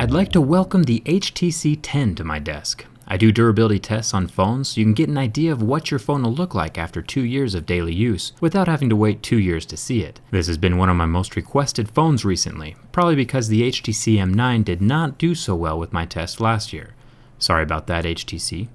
I'd like to welcome the HTC 10 to my desk. I do durability tests on phones so you can get an idea of what your phone will look like after 2 years of daily use without having to wait 2 years to see it. This has been one of my most requested phones recently, probably because the HTC M9 did not do so well with my test last year. Sorry about that, HTC.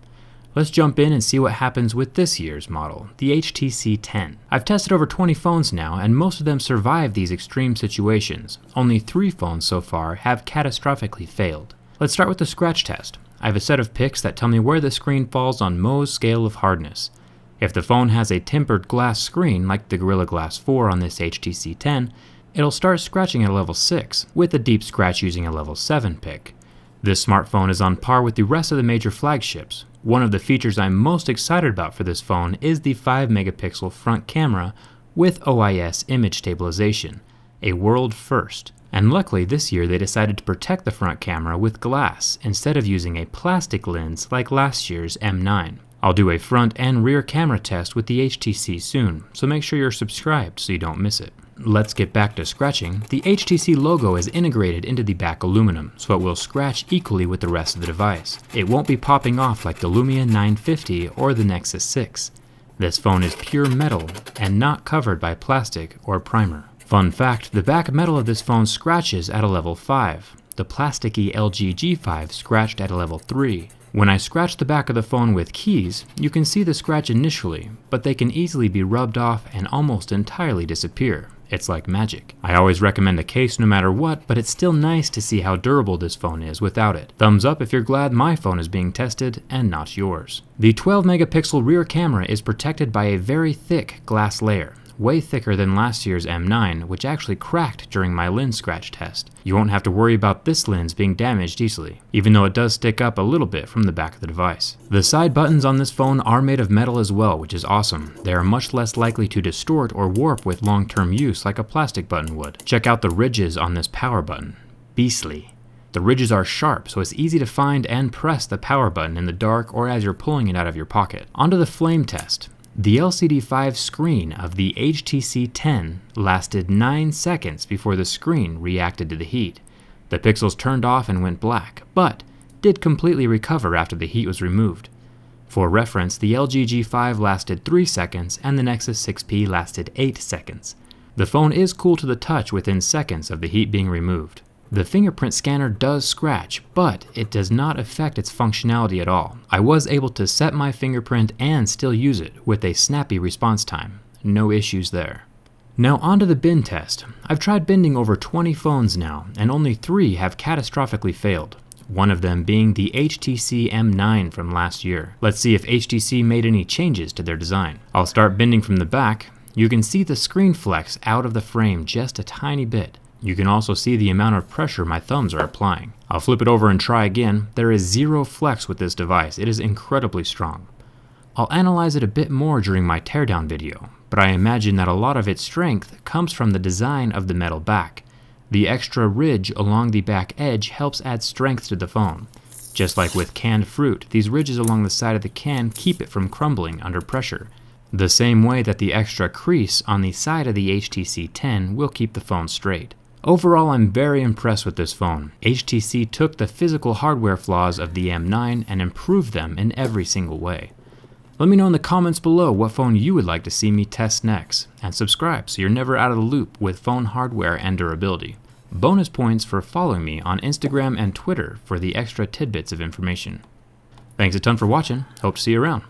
Let's jump in and see what happens with this year's model, the HTC 10. I've tested over 20 phones now, and most of them survive these extreme situations. Only 3 phones so far have catastrophically failed. Let's start with the scratch test. I have a set of pics that tell me where the screen falls on Mohs scale of hardness. If the phone has a tempered glass screen like the Gorilla Glass 4 on this HTC 10, it'll start scratching at a level 6, with a deep scratch using a level 7 pic. This smartphone is on par with the rest of the major flagships. One of the features I'm most excited about for this phone is the 5-megapixel front camera with OIS image stabilization, a world first. And luckily this year they decided to protect the front camera with glass instead of using a plastic lens like last year's M9. I'll do a front and rear camera test with the HTC soon, so make sure you're subscribed so you don't miss it. Let's get back to scratching. The HTC logo is integrated into the back aluminum, so it will scratch equally with the rest of the device. It won't be popping off like the Lumia 950 or the Nexus 6. This phone is pure metal and not covered by plastic or primer. Fun fact, the back metal of this phone scratches at a level 5. The plasticky LG G5 scratched at a level 3. When I scratch the back of the phone with keys, you can see the scratch initially, but they can easily be rubbed off and almost entirely disappear. It's like magic. I always recommend a case no matter what, but it's still nice to see how durable this phone is without it. Thumbs up if you're glad my phone is being tested and not yours. The 12-megapixel rear camera is protected by a very thick glass layer, way thicker than last year's M9, which actually cracked during my lens scratch test. You won't have to worry about this lens being damaged easily, even though it does stick up a little bit from the back of the device. The side buttons on this phone are made of metal as well, which is awesome. They are much less likely to distort or warp with long-term use like a plastic button would. Check out the ridges on this power button. Beastly. The ridges are sharp, so it's easy to find and press the power button in the dark or as you're pulling it out of your pocket. Onto the flame test. The LCD5 screen of the HTC 10 lasted 9 seconds before the screen reacted to the heat. The pixels turned off and went black, but did completely recover after the heat was removed. For reference, the LG G5 lasted 3 seconds and the Nexus 6P lasted 8 seconds. The phone is cool to the touch within seconds of the heat being removed. The fingerprint scanner does scratch, but it does not affect its functionality at all. I was able to set my fingerprint and still use it with a snappy response time. No issues there. Now onto the bend test. I've tried bending over 20 phones now, and only 3 have catastrophically failed. One of them being the HTC M9 from last year. Let's see if HTC made any changes to their design. I'll start bending from the back. You can see the screen flex out of the frame just a tiny bit. You can also see the amount of pressure my thumbs are applying. I'll flip it over and try again. There is zero flex with this device. It is incredibly strong. I'll analyze it a bit more during my teardown video, but I imagine that a lot of its strength comes from the design of the metal back. The extra ridge along the back edge helps add strength to the phone. Just like with canned fruit, these ridges along the side of the can keep it from crumbling under pressure. The same way that the extra crease on the side of the HTC 10 will keep the phone straight. Overall, I'm very impressed with this phone. HTC took the physical hardware flaws of the M9 and improved them in every single way. Let me know in the comments below what phone you would like to see me test next, and subscribe so you're never out of the loop with phone hardware and durability. Bonus points for following me on Instagram and Twitter for the extra tidbits of information. Thanks a ton for watching. Hope to see you around.